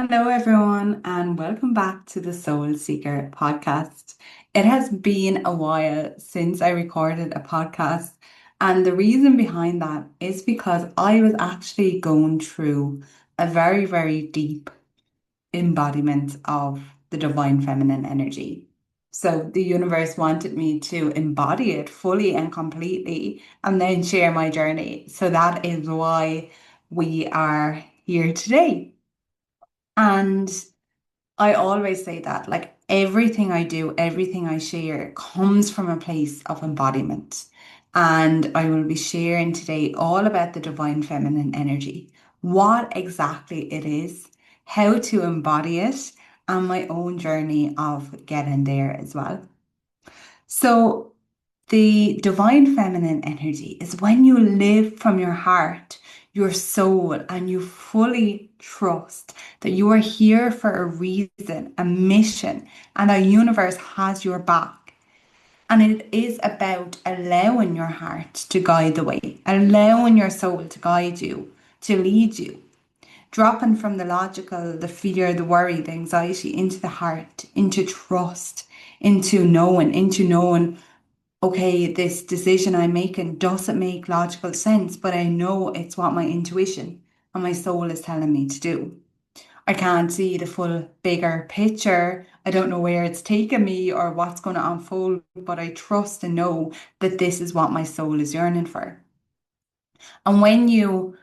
Hello, everyone, and welcome back to the Soul Seeker podcast. It has been a while since I recorded a podcast, and the reason behind that is because I was actually going through a very, very deep embodiment of the divine feminine energy. So, the universe wanted me to embody it fully and completely and then share my journey. So, that is why we are here today. And I always say that, like everything I do, everything I share comes from a place of embodiment. And I will be sharing today all about the divine feminine energy, what exactly it is, how to embody it, and my own journey of getting there as well. So, the divine feminine energy is when you live from your heart, your soul, and you fully trust that you are here for a reason, a mission, and the universe has your back. And it is about allowing your heart to guide the way, allowing your soul to guide you, to lead you, dropping from the logical, the fear, the worry, the anxiety into the heart, into trust, into knowing okay, this decision I'm making doesn't make logical sense, but I know it's what my intuition and my soul is telling me to do. I can't see the full bigger picture. I don't know where it's taking me or what's going to unfold, but I trust and know that this is what my soul is yearning for. And when you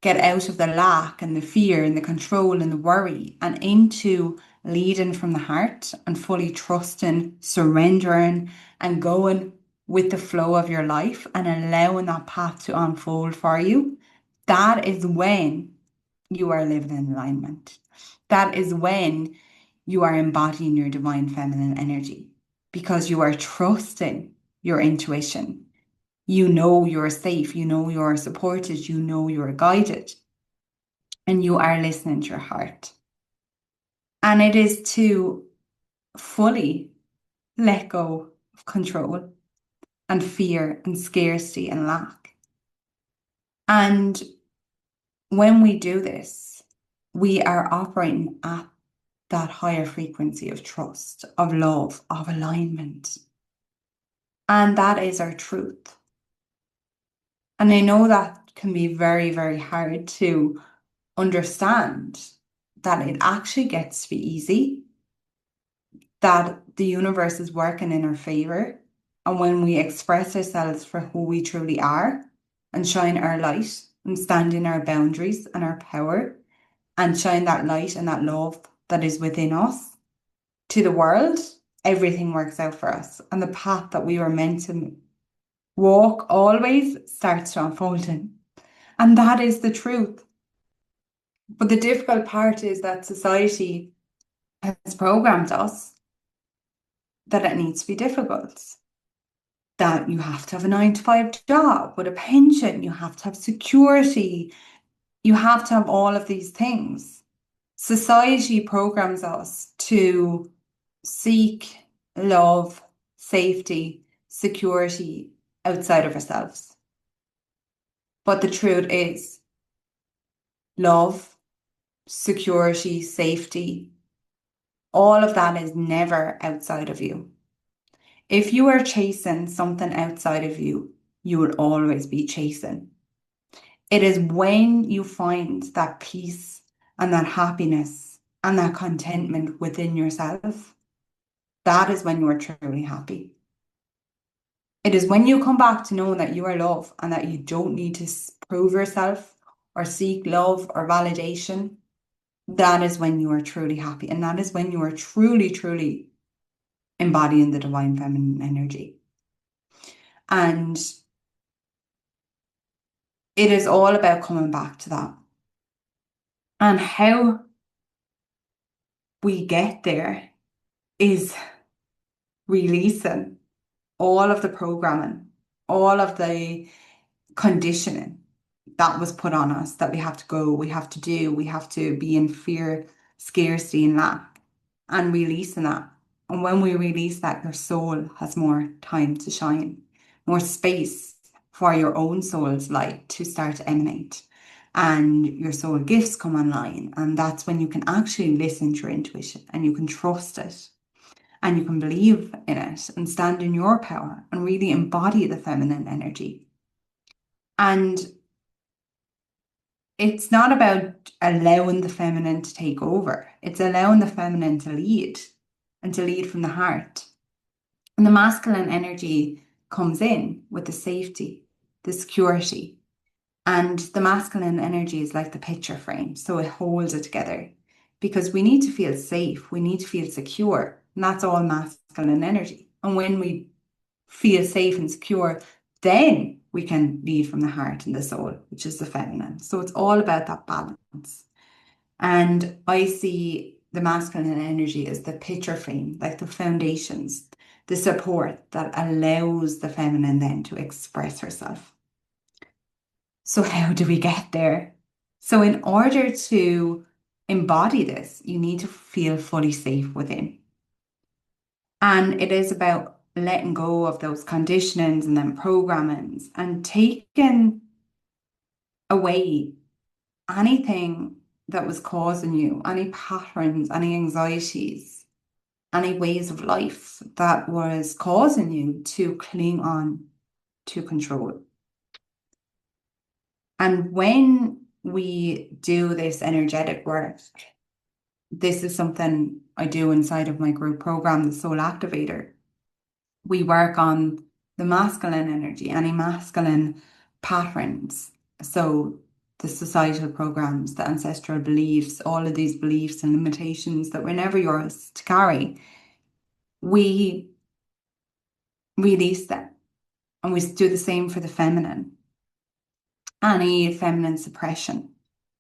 get out of the lack and the fear and the control and the worry and into leading from the heart and fully trusting, surrendering, and going with the flow of your life and allowing that path to unfold for you, that is when you are living in alignment. That is when you are embodying your divine feminine energy because you are trusting your intuition. You know you're safe, you know you're supported, you know you're guided, and you are listening to your heart. And it is to fully let go of control and fear and scarcity and lack. And when we do this, we are operating at that higher frequency of trust, of love, of alignment. And that is our truth. And I know that can be very, very hard to understand that it actually gets to be easy, that the universe is working in our favor. And when we express ourselves for who we truly are and shine our light and stand in our boundaries and our power and shine that light and that love that is within us to the world, everything works out for us. And the path that we were meant to walk always starts to unfold in. And that is the truth. But the difficult part is that society has programmed us that it needs to be difficult, that you have to have a 9 to 5 job with a pension, you have to have security, you have to have all of these things. Society programs us to seek love, safety, security outside of ourselves. But the truth is, love, security, safety, all of that is never outside of you. If you are chasing something outside of you, you will always be chasing. It is when you find that peace and that happiness and that contentment within yourself, that is when you are truly happy. It is when you come back to knowing that you are love and that you don't need to prove yourself or seek love or validation. That is when you are truly happy. And that is when you are truly, truly embodying the divine feminine energy. And it is all about coming back to that. And how we get there is releasing all of the programming, all of the conditioning that was put on us that we have to go, we have to do, we have to be in fear, scarcity, and lack, and releasing that. And when we release that, your soul has more time to shine, more space for your own soul's light to start to emanate. and your soul gifts come online. And that's when you can actually listen to your intuition and you can trust it and you can believe in it and stand in your power and really embody the feminine energy. And it's not about allowing the feminine to take over, it's allowing the feminine to lead and to lead from the heart. And the masculine energy comes in with the safety, the security. And the masculine energy is like the picture frame. So it holds it together because we need to feel safe. We need to feel secure. And that's all masculine energy. And when we feel safe and secure, then we can lead from the heart and the soul, which is the feminine. So it's all about that balance. And I see the masculine energy as the picture frame, like the foundations, the support that allows the feminine then to express herself. So, how do we get there? So, in order to embody this, you need to feel fully safe within. And it is about letting go of those conditionings and then programmings and taking away anything that was causing you, any patterns, any anxieties, any ways of life that was causing you to cling on to control. And when we do this energetic work, this is something I do inside of my group program, the Soul Activator. We work on the masculine energy, any masculine patterns. So the societal programs, the ancestral beliefs, all of these beliefs and limitations that were never yours to carry, we release them. And we do the same for the feminine. Any feminine suppression,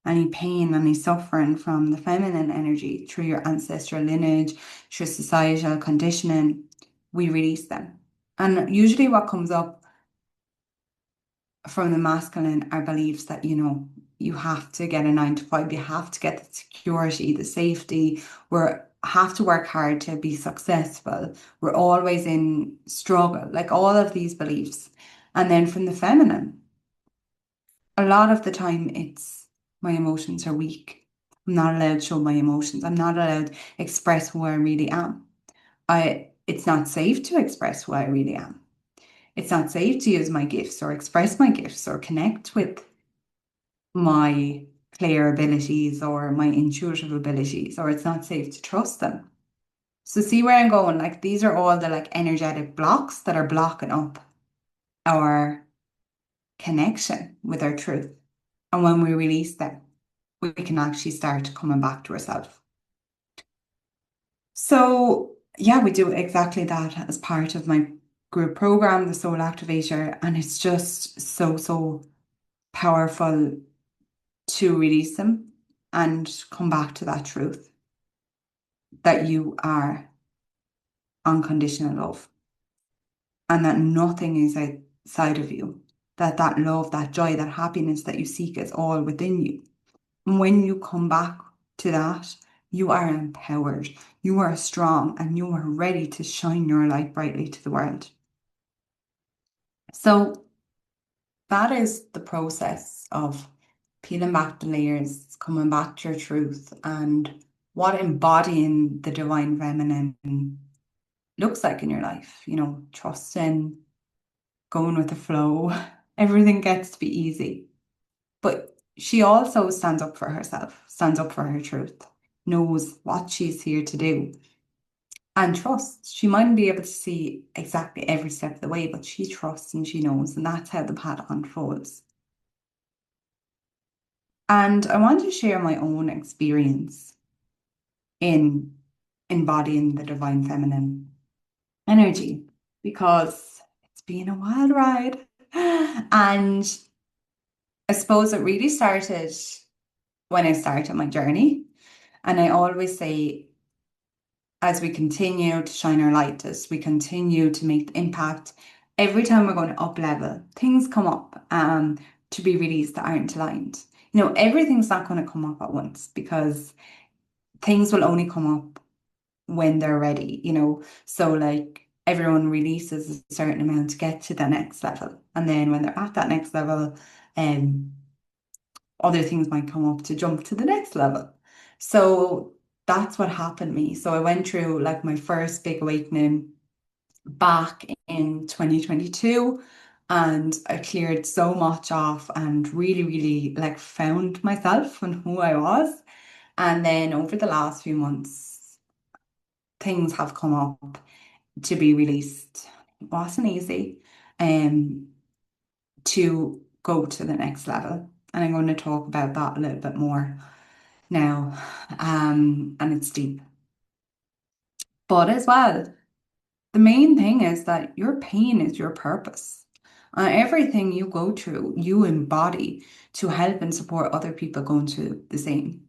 any pain, any suffering from the feminine energy through your ancestral lineage, through societal conditioning, we release them. And usually what comes up from the masculine are beliefs that, you have to get a 9 to 5, you have to get the security, the safety, have to work hard to be successful. We're always in struggle, like all of these beliefs. And then from the feminine, a lot of the time it's my emotions are weak. I'm not allowed to show my emotions. I'm not allowed to express who I really am. It's not safe to express who I really am. It's not safe to use my gifts or express my gifts or connect with my clear abilities or my intuitive abilities, or it's not safe to trust them. So see where I'm going? Like these are all the like energetic blocks that are blocking up our connection with our truth. And when we release them, we can actually start coming back to ourselves. So yeah, we do exactly that as part of my group program, the Soul Activator, and it's just so powerful to release them and come back to that truth that you are unconditional love and that nothing is outside of you, that love, that joy, that happiness that you seek is all within you. And when you come back to that, you are empowered, you are strong, and you are ready to shine your light brightly to the world. So that is the process of peeling back the layers, coming back to your truth, and what embodying the divine feminine looks like in your life. Trusting, going with the flow. Everything gets to be easy. But she also stands up for herself, stands up for her truth, knows what she's here to do, and trusts. She mightn't be able to see exactly every step of the way, but she trusts and she knows, and that's how the path unfolds. And I want to share my own experience in embodying the divine feminine energy because it's been a wild ride. And I suppose it really started when I started my journey. And I always say, as we continue to shine our light, as we continue to make the impact, every time we're going to up level, things come up to be released that aren't aligned. Everything's not going to come up at once because things will only come up when they're ready. So like everyone releases a certain amount to get to the next level. And then when they're at that next level, other things might come up to jump to the next level. So that's what happened to me. So I went through like my first big awakening back in 2022, and I cleared so much off and really, really like found myself and who I was. And then over the last few months, things have come up to be released. It wasn't easy um, to go to the next level. And I'm going to talk about that a little bit more now. And it's deep. But as well, the main thing is that your pain is your purpose. Everything you go through, you embody to help and support other people going through the same.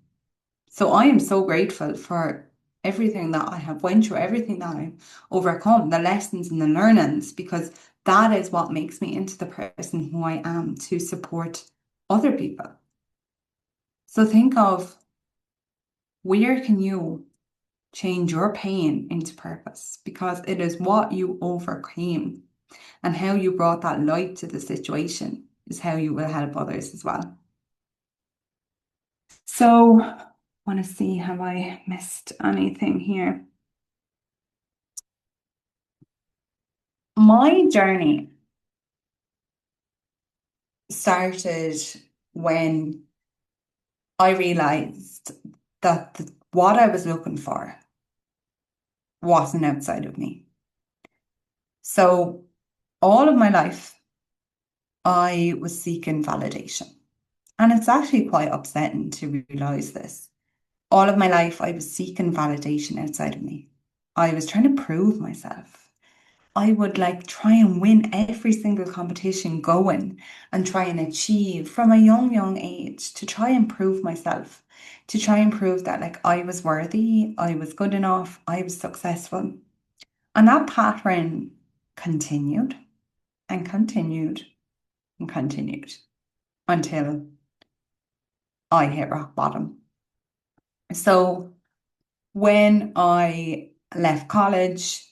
So I am so grateful for everything that I have went through, everything that I've overcome, the lessons and the learnings, because that is what makes me into the person who I am to support other people. So think of where can you change your pain into purpose, because it is what you overcame and how you brought that light to the situation is how you will help others as well. So, I want to see, have I missed anything here? My journey started when I realized that what I was looking for wasn't outside of me. So, all of my life, I was seeking validation. And it's actually quite upsetting to realize this. All of my life, I was seeking validation outside of me. I was trying to prove myself. I would like try and win every single competition going and try and achieve from a young, young age to try and prove myself, to try and prove that like I was worthy, I was good enough, I was successful. And that pattern continued and continued and continued until I hit rock bottom. So when I left college,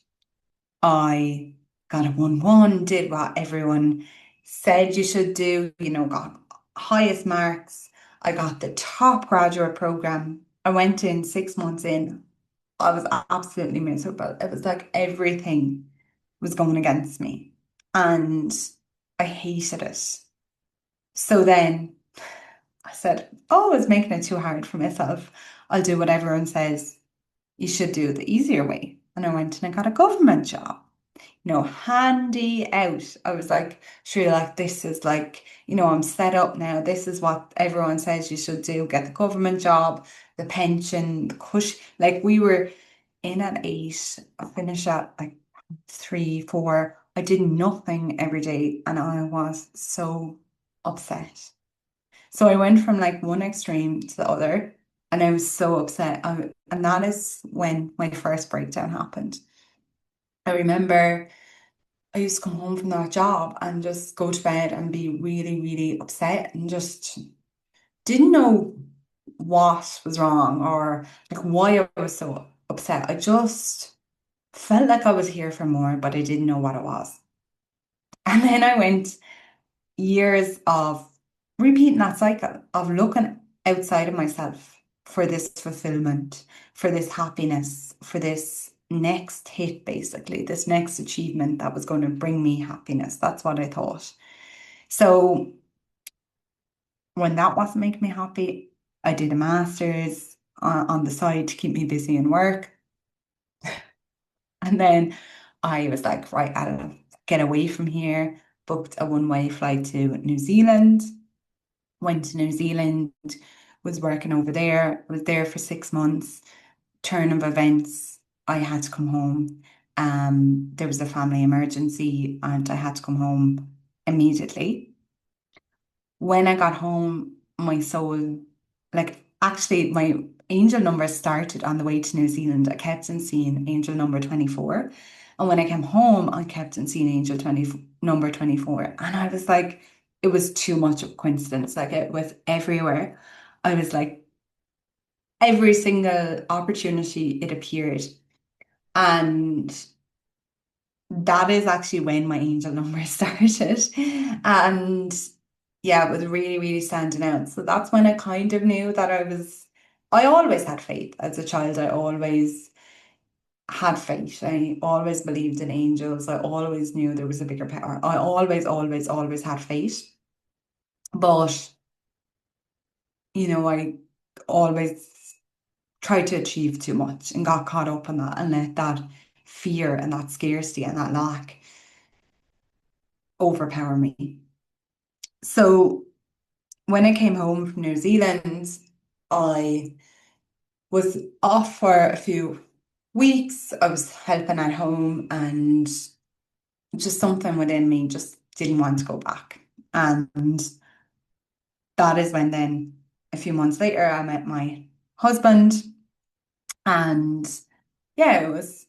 I got a 1-1, did what everyone said you should do, got highest marks. I got the top graduate program. I went in 6 months in. I was absolutely miserable. It was like everything was going against me. And I hated it. So then I said, oh, I was making it too hard for myself. I'll do what everyone says you should do the easier way. And I went and I got a government job. Handy out. I was like, sure, like this is like, I'm set up now. This is what everyone says you should do. Get the government job, the pension, the cush. Like we were in at 8, I finished at like 3, 4. I did nothing every day and I was so upset. So I went from like one extreme to the other and I was so upset. And that is when my first breakdown happened. I remember I used to come home from that job and just go to bed and be really, really upset and just didn't know what was wrong or like why I was so upset. I just felt like I was here for more, but I didn't know what it was. And then I went years of repeating that cycle of looking outside of myself for this fulfillment, for this happiness, for this next hit, basically, this next achievement that was going to bring me happiness. That's what I thought. So when that wasn't making me happy, I did a master's on the side to keep me busy in work. And then I was like, right, I'll get away from here, booked a one-way flight to New Zealand, went to New Zealand, was working over there, was there for 6 months, turn of events, I had to come home. There was a family emergency and I had to come home immediately. When I got home, my soul, like actually my angel number started on the way to New Zealand. I kept on seeing angel number 24. And when I came home, I kept on seeing angel 20, number 24. And I was like, it was too much of a coincidence. Like it was everywhere. I was like, every single opportunity it appeared. And that is actually when my angel number started. And yeah, it was really, really standing out. So that's when I kind of knew that I always had faith as a child. I always had faith. I always believed in angels. I always knew there was a bigger power. I always, always, always had faith. But, I always tried to achieve too much and got caught up in that and let that fear and that scarcity and that lack overpower me. So when I came home from New Zealand, I was off for a few weeks. I was helping at home and just something within me just didn't want to go back. And that is when then a few months later I met my husband and yeah, it was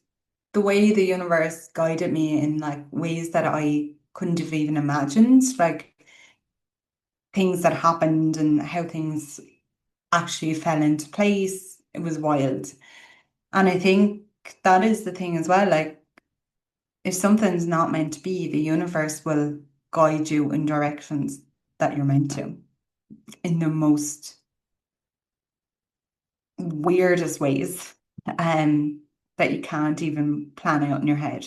the way the universe guided me in like ways that I couldn't have even imagined, like things that happened and how things actually fell into place. It was wild. And I think that is the thing as well. Like, if something's not meant to be, the universe will guide you in directions that you're meant to in the most weirdest ways, that you can't even plan out in your head.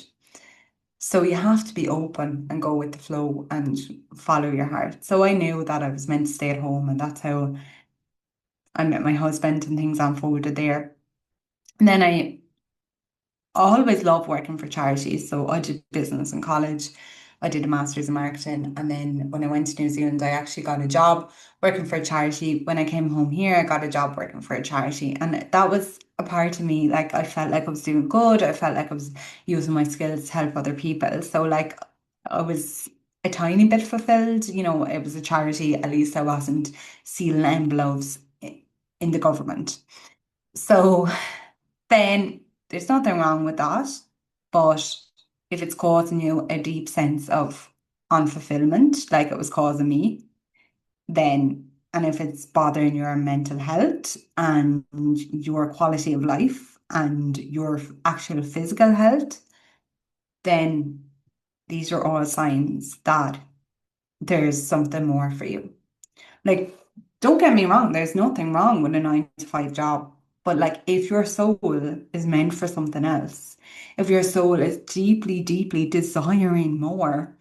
So you have to be open and go with the flow and follow your heart. So I knew that I was meant to stay at home, and that's how I met my husband and things unfolded there. And then I always loved working for charities. So I did business in college. I did a master's in marketing. And then when I went to New Zealand, I actually got a job working for a charity. When I came home here, I got a job working for a charity. And that was a part of me. Like I felt like I was doing good. I felt like I was using my skills to help other people. So like I was a tiny bit fulfilled. It was a charity. At least I wasn't sealing envelopes in the government. So then there's nothing wrong with that. But if it's causing you a deep sense of unfulfillment, like it was causing me, and if it's bothering your mental health and your quality of life and your actual physical health, then these are all signs that there's something more for you. Like, don't get me wrong, there's nothing wrong with a 9 to 5 job. But like if your soul is meant for something else, if your soul is deeply, deeply desiring more,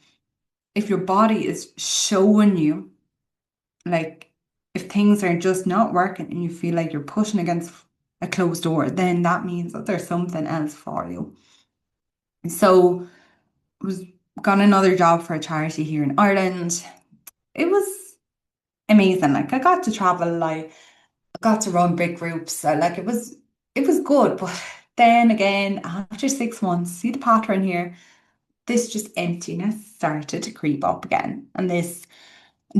if your body is showing you, like if things are just not working and you feel like you're pushing against a closed door, then that means that there's something else for you. So I was got another job for a charity here in Ireland. It was amazing. Like I got to travel, I got to run big groups. So like it was good, but then again, after 6 months, see the pattern here, this just emptiness started to creep up again. And this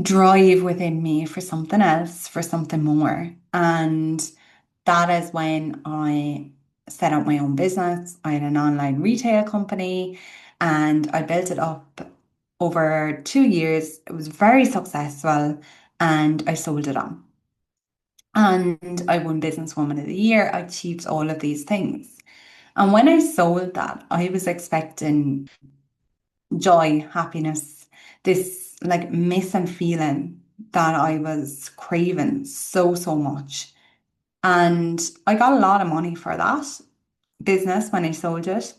drive within me for something else, for something more. And that is when I set up my own business. I had an online retail company and I built it up over 2 years. It was very successful and I sold it on. And I won Businesswoman of the Year. I achieved all of these things. And when I sold that, I was expecting joy, happiness, this like missing feeling that I was craving so, so much. And I got a lot of money for that business when I sold it.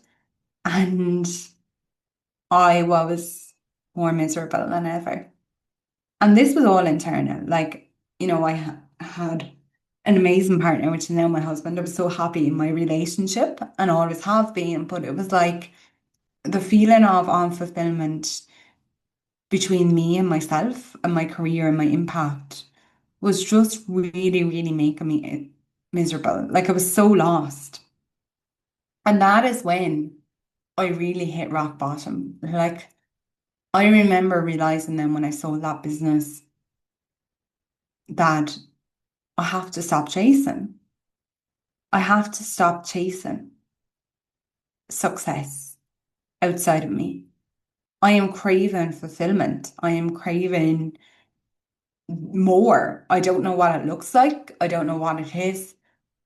And I was more miserable than ever. And this was all internal. Like, I had an amazing partner, which is now my husband. I was so happy in my relationship and always have been. But it was like the feeling of unfulfillment between me and myself and my career and my impact was just really, really making me miserable. Like I was so lost. And that is when I really hit rock bottom. Like I remember realizing then when I sold that business that I have to stop chasing. I have to stop chasing success outside of me. I am craving fulfillment. I am craving more. I don't know what it looks like. I don't know what it is,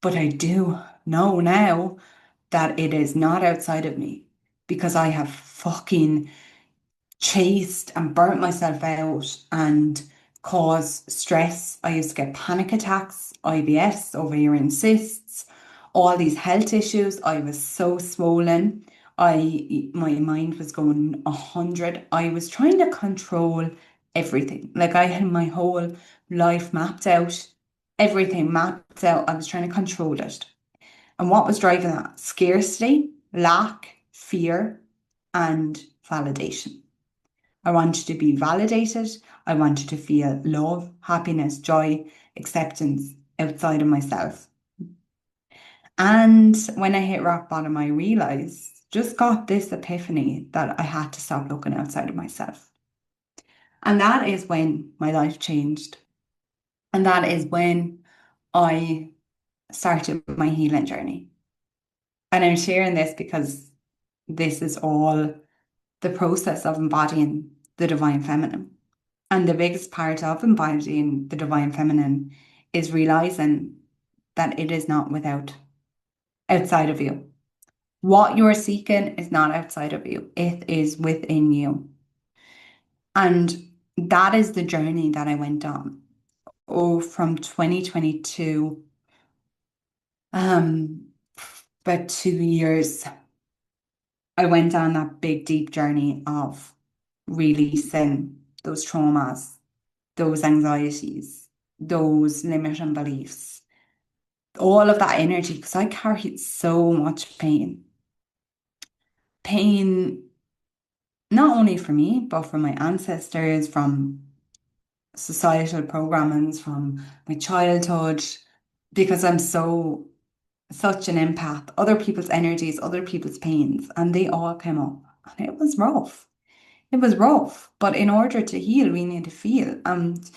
but I do know now that it is not outside of me because I have fucking chased and burnt myself out and cause stress. I used to get panic attacks, IBS, ovarian cysts, all these health issues. I was so swollen. My mind was going 100. I was trying to control everything. Like I had my whole life mapped out, everything mapped out. I was trying to control it. And what was driving that? Scarcity, lack, fear, and validation. I wanted to be validated. I wanted to feel love, happiness, joy, acceptance outside of myself. And when I hit rock bottom, I realized, just got this epiphany that I had to stop looking outside of myself. And that is when my life changed. And that is when I started my healing journey. And I'm sharing this because this is all the process of embodying the divine feminine. And the biggest part of embodying the divine feminine is realizing that it is not outside of you. What you're seeking is not outside of you, it is within you. And that is the journey that I went on. Oh, from 2022, um, about 2 years, I went on that big, deep journey of releasing those traumas, those anxieties, those limiting beliefs, all of that energy, because I carried so much pain. Pain, not only for me, but for my ancestors, from societal programmings, from my childhood, because I'm such an empath. Other people's energies, other people's pains, and they all came up. And it was rough. It was rough. But in order to heal, we need to feel. And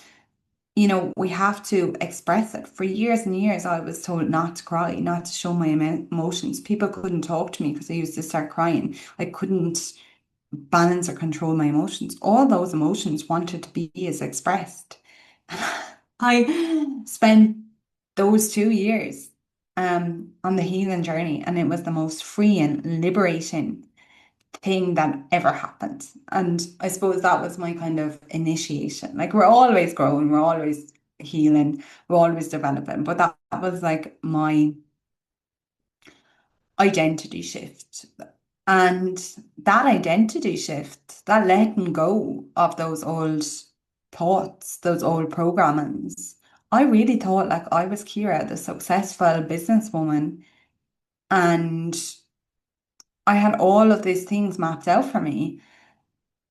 we have to express it. For years and years, I was told not to cry, not to show my emotions. People couldn't talk to me because I used to start crying. I couldn't balance or control my emotions. All those emotions wanted to be as expressed. I spent those 2 years on the healing journey, and it was the most freeing, liberating thing that ever happened. And I suppose that was my kind of initiation. Like we're always growing, we're always healing, we're always developing. But that was like my identity shift. And that identity shift, that letting go of those old thoughts, those old programmings, I really thought like I was Kira, the successful businesswoman, and I had all of these things mapped out for me.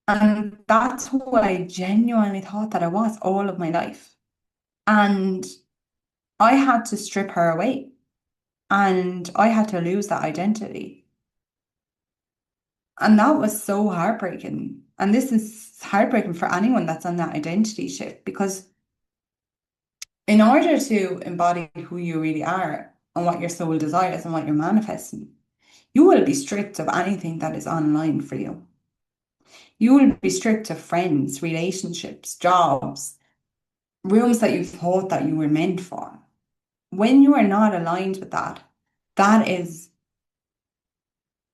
And that's who I genuinely thought that I was all of my life. And I had to strip her away and I had to lose that identity. And that was so heartbreaking. And this is heartbreaking for anyone that's on that identity shift because in order to embody who you really are and what your soul desires and what you're manifesting, you will be stripped of anything that is online for you. You will be stripped of friends, relationships, jobs, rooms that you thought that you were meant for. When you are not aligned with that, that is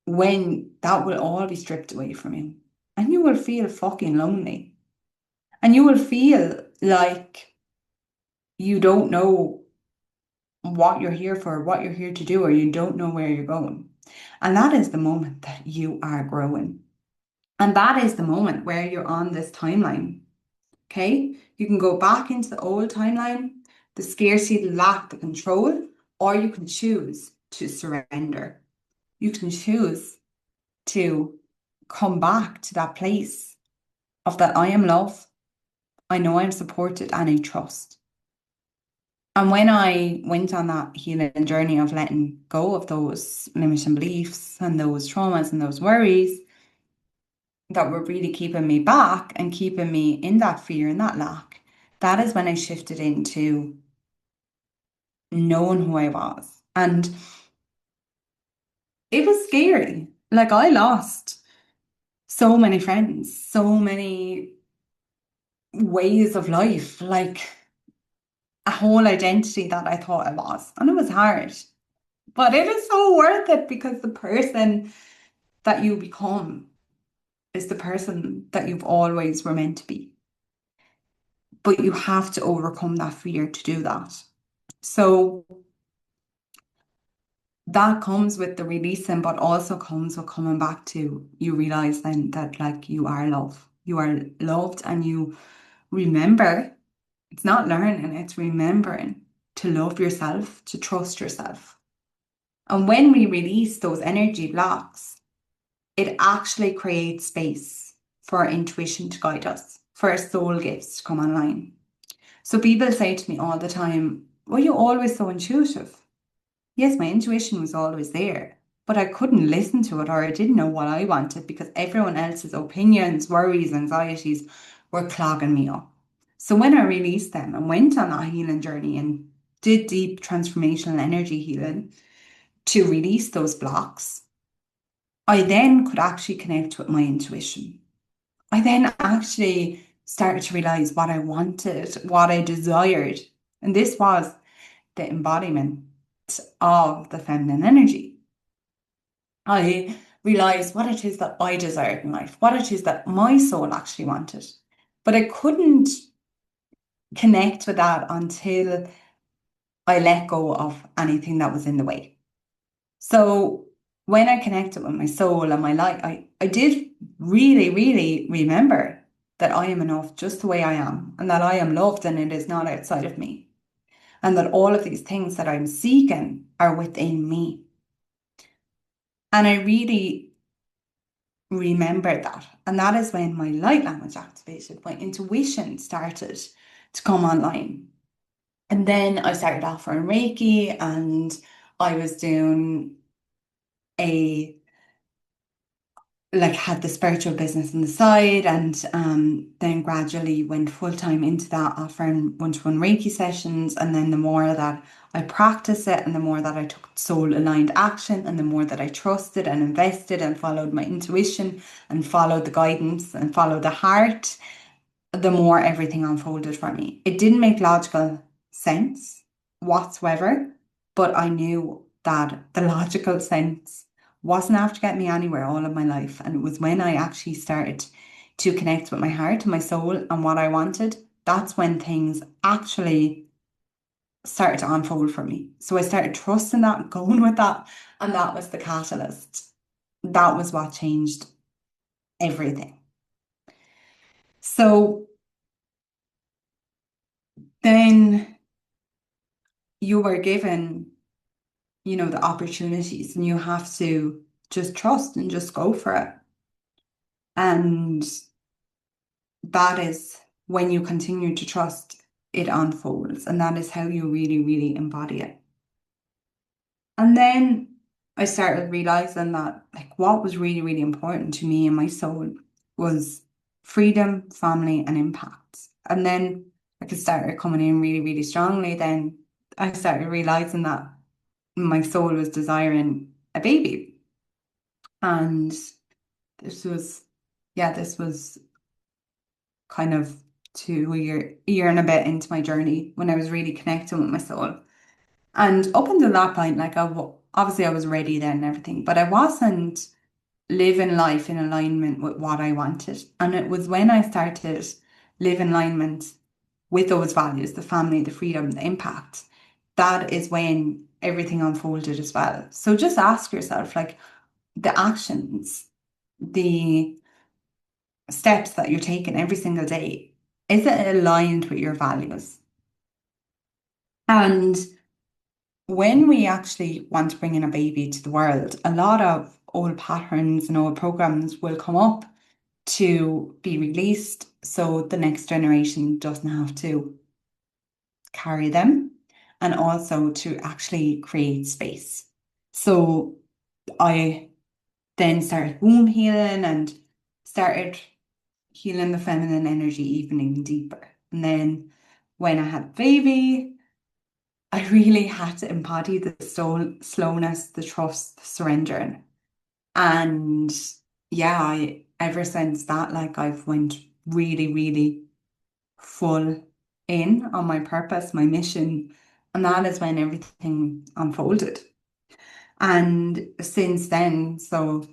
when that will all be stripped away from you. And you will feel fucking lonely. And you will feel like you don't know what you're here for, what you're here to do, or you don't know where you're going. And that is the moment that you are growing. And that is the moment where you're on this timeline. Okay? You can go back into the old timeline, the scarcity, the lack, the control, or you can choose to surrender. You can choose to come back to that place of that I am love, I know I'm supported, and I trust. And when I went on that healing journey of letting go of those limiting beliefs and those traumas and those worries that were really keeping me back and keeping me in that fear and that lack, that is when I shifted into knowing who I was. And it was scary. Like I lost so many friends, so many ways of life, like a whole identity that I thought I was. And it was hard. But it is so worth it because the person that you become is the person that you've always were meant to be. but you have to overcome that fear to do that. So that comes with the releasing, but also comes with coming back to you realize then that like you are love. You are loved and you remember, it's not learning, it's remembering to love yourself, to trust yourself. And when we release those energy blocks, it actually creates space for our intuition to guide us, for our soul gifts to come online. So people say to me all the time, "Were you always so intuitive?" Yes, my intuition was always there, but I couldn't listen to it or I didn't know what I wanted because everyone else's opinions, worries, anxieties were clogging me up. So when I released them and went on that healing journey and did deep transformational energy healing to release those blocks, I then could actually connect with my intuition. I then actually started to realize what I wanted, what I desired. And this was the embodiment of the feminine energy. I realized what it is that I desired in life, what it is that my soul actually wanted. But I couldn't connect with that until I let go of anything that was in the way. So when I connected with my soul and my light, I did really, really remember that I am enough just the way I am and that I am loved and it is not outside of me. And that all of these things that I'm seeking are within me. And I really remembered that. And that is when my light language activated, my intuition started to come online. And then I started offering Reiki and I was doing a had the spiritual business on the side and then gradually went full time into that, offering one-to-one Reiki sessions. And then the more that I practiced it and the more that I took soul aligned action and the more that I trusted and invested and followed my intuition and followed the guidance and followed the heart, the more everything unfolded for me. It didn't make logical sense whatsoever, but I knew that the logical sense wasn't after getting me anywhere all of my life. And it was when I actually started to connect with my heart and my soul and what I wanted, that's when things actually started to unfold for me. So I started trusting that, going with that, and that was the catalyst. That was what changed everything. So then you were given, the opportunities and you have to just trust and just go for it. And that is when you continue to trust, it unfolds. And that is how you really, really embody it. And then I started realizing that like what was really, really important to me and my soul was freedom, family, and impact. And then like it started coming in really, really strongly. Then I started realizing that my soul was desiring a baby. And this was, this was kind of a year and a bit into my journey when I was really connecting with my soul. And up until that point, obviously I was ready then and everything, but I wasn't living life in alignment with what I wanted. And it was when I started live in alignment with those values, the family, the freedom, the impact, that is when everything unfolded as well. So just ask yourself, like the actions, the steps that you're taking every single day, is it aligned with your values? And when we actually want to bring in a baby to the world, a lot of old patterns and old programs will come up to be released so the next generation doesn't have to carry them and also to actually create space. So I then started womb healing and started healing the feminine energy even deeper. And then when I had baby, I really had to embody the slowness, the trust, the surrendering. And yeah, I ever since that, like I've went really, really full in on my purpose, my mission. And that is when everything unfolded. And since then, so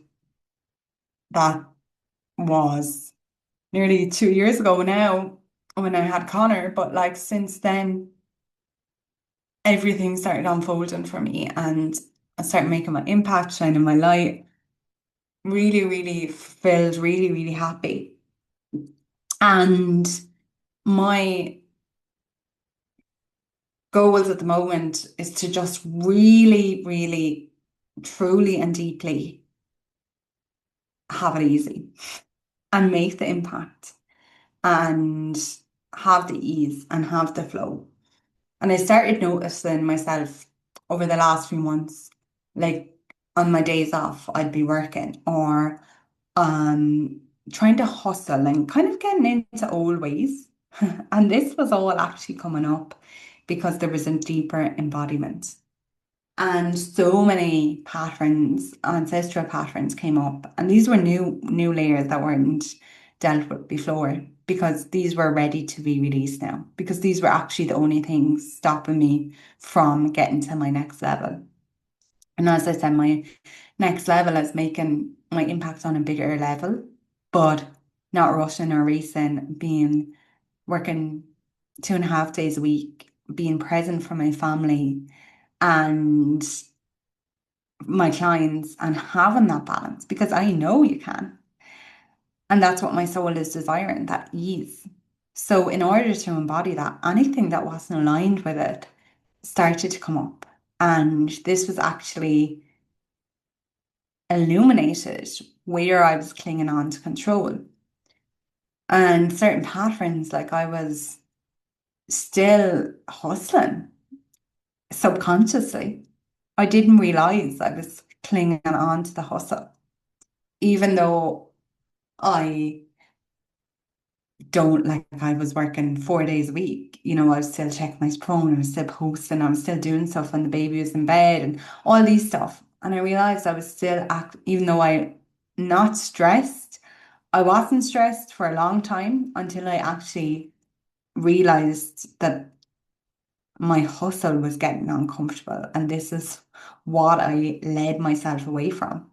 that was nearly 2 years ago now, when I had Connor, but like since then, everything started unfolding for me and I started making my impact, shining my light, really, really felt really, really happy. And my goals at the moment is to just really, really, truly and deeply have it easy and make the impact and have the ease and have the flow. And I started noticing myself over the last few months, like on my days off, I'd be working or um trying to hustle and kind of getting into old ways. And this was all actually coming up because there was a deeper embodiment. And so many patterns, ancestral patterns came up. And these were new layers that weren't dealt with before because these were ready to be released now. Because these were actually the only things stopping me from getting to my next level. And as I said, my next level is making my impact on a bigger level, but not rushing or racing, being working 2.5 days a week, being present for my family and my clients and having that balance because I know you can. And that's what my soul is desiring, that ease. So, in order to embody that, anything that wasn't aligned with it started to come up. And this was actually illuminated where I was clinging on to control and certain patterns, like I was still hustling subconsciously. I didn't realize I was clinging on to the hustle, even though I don't like I was working 4 days a week. I was still checking my phone, I was still posting, I was still doing stuff when the baby was in bed and all these stuff. And I realized I was still even though I not stressed, I wasn't stressed for a long time until I actually realized that my hustle was getting uncomfortable. And this is what I led myself away from.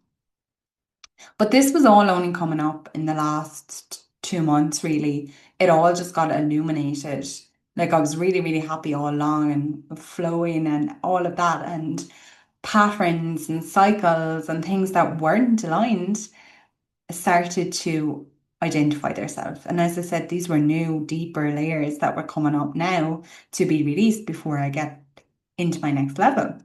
But this was all only coming up in the last 2 months, really. It all just got illuminated. Like I was really, really happy all along and flowing and all of that, and patterns and cycles and things that weren't aligned started to identify themselves. And as I said, these were new, deeper layers that were coming up now to be released before I get into my next level.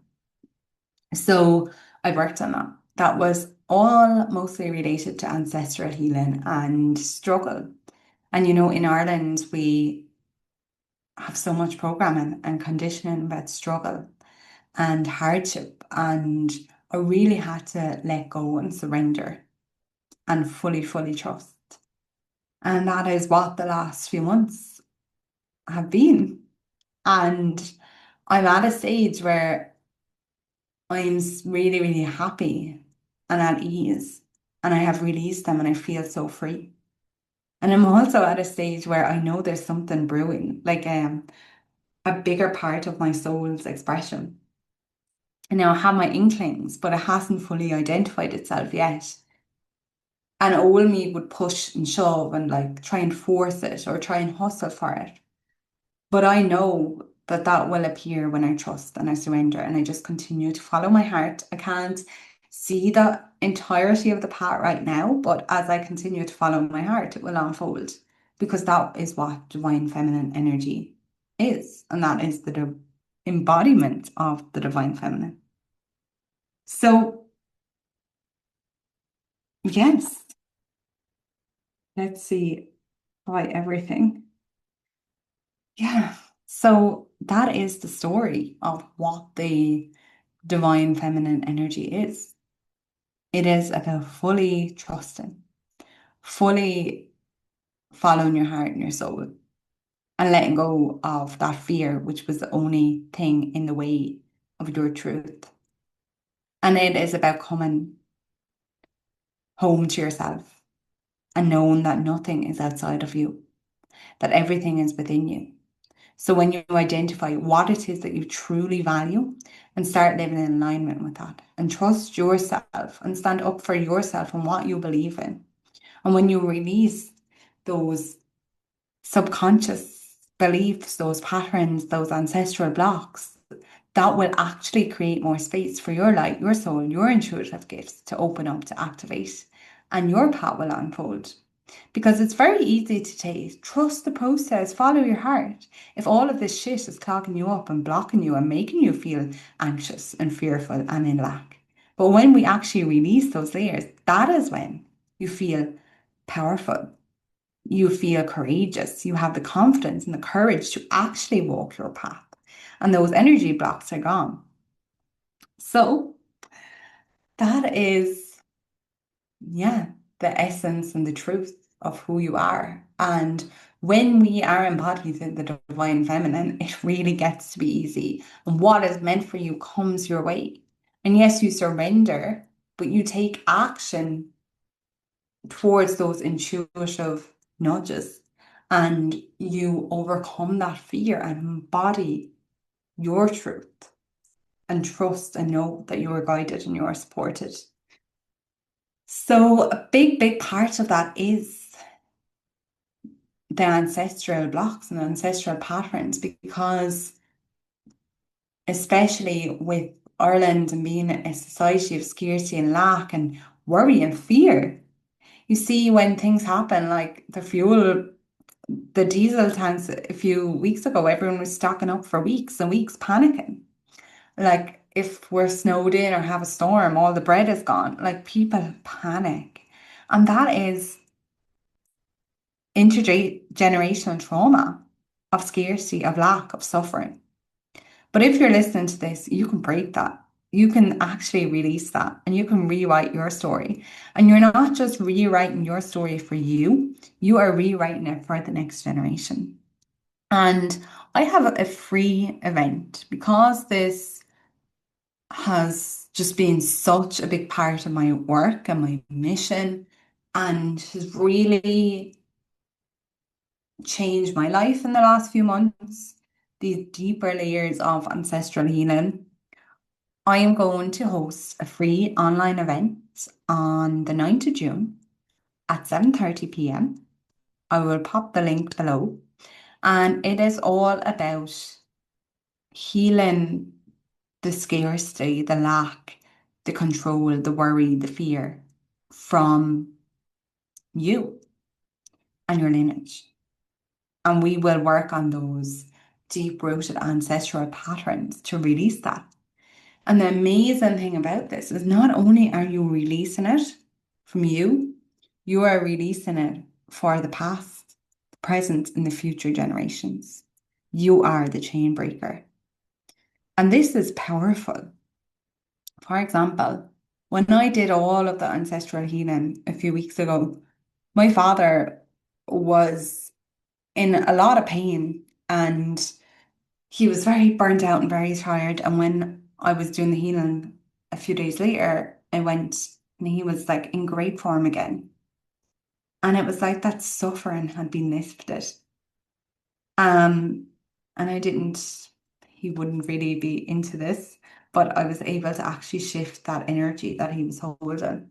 So I worked on that. That was all mostly related to ancestral healing and struggle. And in Ireland, we have so much programming and conditioning about struggle and hardship. And I really had to let go and surrender and fully, fully trust. And that is what the last few months have been. And I'm at a stage where really, really happy and at ease. And I have released them and I feel so free. And I'm also at a stage where I know there's something brewing, like a bigger part of my soul's expression. And now I have my inklings, but it hasn't fully identified itself yet. And old me would push and shove and like try and force it or try and hustle for it. But I know that that will appear when I trust and I surrender and I just continue to follow my heart. I can't see the entirety of the path right now, but as I continue to follow my heart, it will unfold because that is what divine feminine energy is. And that is the embodiment of the divine feminine. So, yes, let's see why everything. Yeah. So that is the story of what the divine feminine energy is. It is about fully trusting, fully following your heart and your soul, and letting go of that fear, which was the only thing in the way of your truth. And it is about coming home to yourself and knowing that nothing is outside of you, that everything is within you. So when you identify what it is that you truly value and start living in alignment with that and trust yourself and stand up for yourself and what you believe in. And when you release those subconscious beliefs, those patterns, those ancestral blocks, that will actually create more space for your light, your soul, your intuitive gifts to open up, to activate, and your path will unfold. Because it's very easy to take, trust the process, follow your heart. If all of this shit is clogging you up and blocking you and making you feel anxious and fearful and in lack. But when we actually release those layers, that is when you feel powerful. You feel courageous. You have the confidence and the courage to actually walk your path. And those energy blocks are gone. So that is, yeah, the essence and the truth of who you are. And when we are embodied in the divine feminine, it really gets to be easy. And what is meant for you comes your way. And yes, you surrender, but you take action towards those intuitive nudges and you overcome that fear and embody your truth and trust and know that you are guided and you are supported. So a big, big part of that is the ancestral blocks and ancestral patterns, because especially with Ireland and being a society of scarcity and lack and worry and fear, you see when things happen, like the diesel tanks a few weeks ago, everyone was stocking up for weeks and weeks, panicking. Like if we're snowed in or have a storm, all the bread is gone. Like people panic. And that is intergenerational trauma of scarcity, of lack, of suffering. But if you're listening to this, you can break that. You can actually release that and you can rewrite your story. And you're not just rewriting your story for you are rewriting it for the next generation. And I have a free event because this has just been such a big part of my work and my mission and has really changed my life in the last few months. These deeper layers of ancestral healing. I am going to host a free online event on the 9th of June at 7:30 p.m. I will pop the link below. And it is all about healing the scarcity, the lack, the control, the worry, the fear from you and your lineage. And we will work on those deep rooted ancestral patterns to release that. And the amazing thing about this is not only are you releasing it from you, you are releasing it for the past, the present, and the future generations. You are the chain breaker. And this is powerful. For example, when I did all of the ancestral healing a few weeks ago, my father was in a lot of pain and he was very burnt out and very tired. And when I was doing the healing a few days later, I went and he was like in great form again. And it was like that suffering had been lifted. Um, and he wouldn't really be into this, but I was able to actually shift that energy that he was holding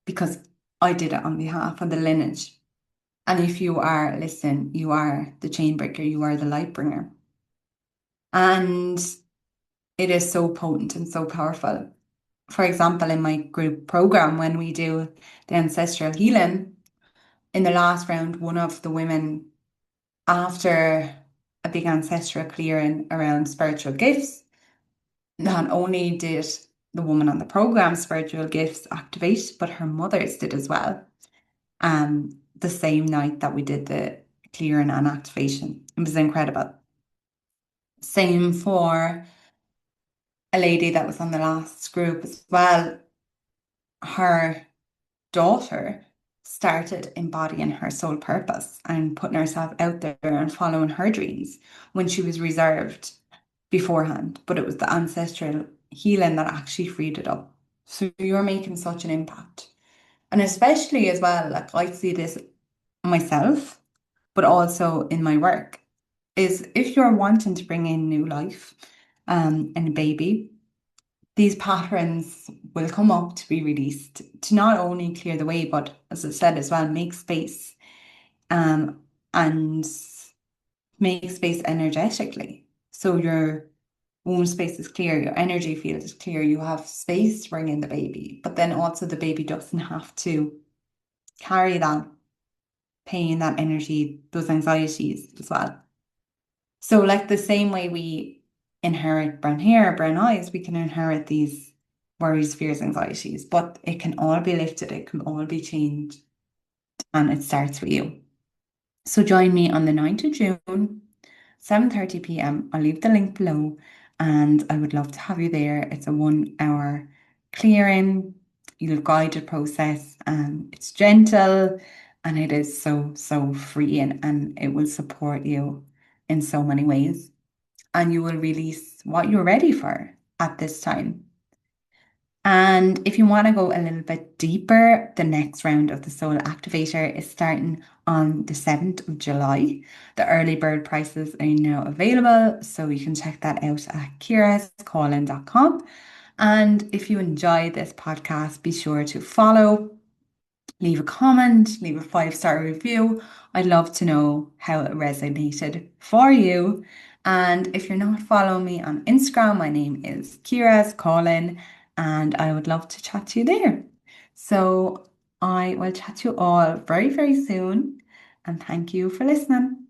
because I did it on behalf of the lineage. And if you are, listen, you are the chain breaker, you are the light bringer. And it is so potent and so powerful. For example, in my group program, when we do the ancestral healing, in the last round, one of the women, after a big ancestral clearing around spiritual gifts, not only did the woman on the program spiritual gifts activate, but her mothers did as well. The same night that we did the clearing and activation. It was incredible. Same for a lady that was on the last group as well. Her daughter started embodying her soul purpose and putting herself out there and following her dreams when she was reserved beforehand. But it was the ancestral healing that actually freed it up. So you're making such an impact. And especially as well, like I see this myself, but also in my work, is if you're wanting to bring in new life and a baby, these patterns will come up to be released to not only clear the way, but as I said as well, make space um, and make space energetically. So your womb space is clear, your energy field is clear, you have space to bring in the baby, but then also the baby doesn't have to carry that pain, that energy, those anxieties as well. So, like the same way we inherit brown hair, brown eyes, we can inherit these worries, fears, anxieties, but it can all be lifted, it can all be changed, and it starts with you. So join me on the 9th of June, 7:30 p.m. I'll leave the link below and I would love to have you there. It's a 1 hour clearing, you'll guided process, and it's gentle and it is so, so free, and it will support you in so many ways. And you will release what you're ready for at this time. And if you want to go a little bit deeper, the next round of the Soul Activator is starting on the 7th of July. The early bird prices are now available, so you can check that out at kirascallin.com. And if you enjoy this podcast, be sure to follow, leave a comment, leave a 5-star review. I'd love to know how it resonated for you. And if you're not following me on Instagram, my name is Kira's Callin, and I would love to chat to you there. So I will chat to you all very, very soon. And thank you for listening.